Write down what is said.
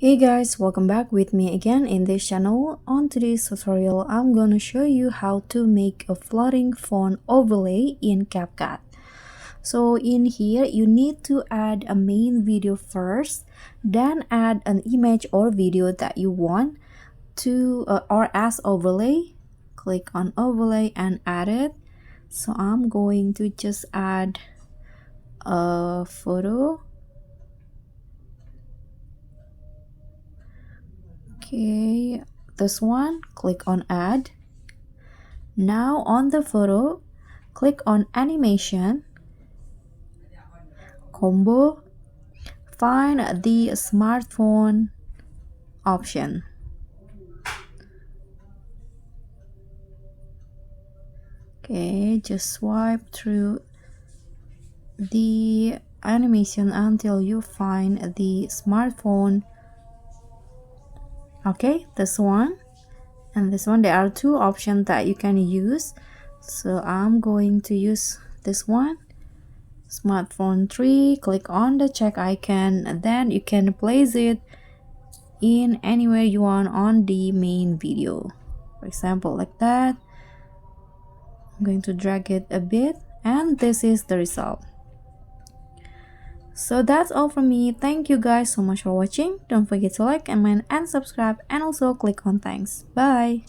Hey guys, welcome back with me again in this channel. On today's tutorial, I'm gonna show you how to make a floating phone overlay in CapCut. So in here, you need to add a main video first, then add an image or video that you want to or as overlay. Click on overlay and add it. So I'm going to just add a photo. Okay, this one, click on add. Now on the photo, click on animation, combo, find the smartphone option. Okay, just swipe through the animation until you find the smartphone. Okay, this one and this one, there are two options that you can use, so I'm going to use this one, smartphone 3. Click on the check icon and then you can place it in anywhere you want on the main video, for example like that. I'm going to drag it a bit and this is the result. So that's all from me. Thank you guys so much for watching. Don't forget to like, comment and subscribe, and also click on thanks. Bye.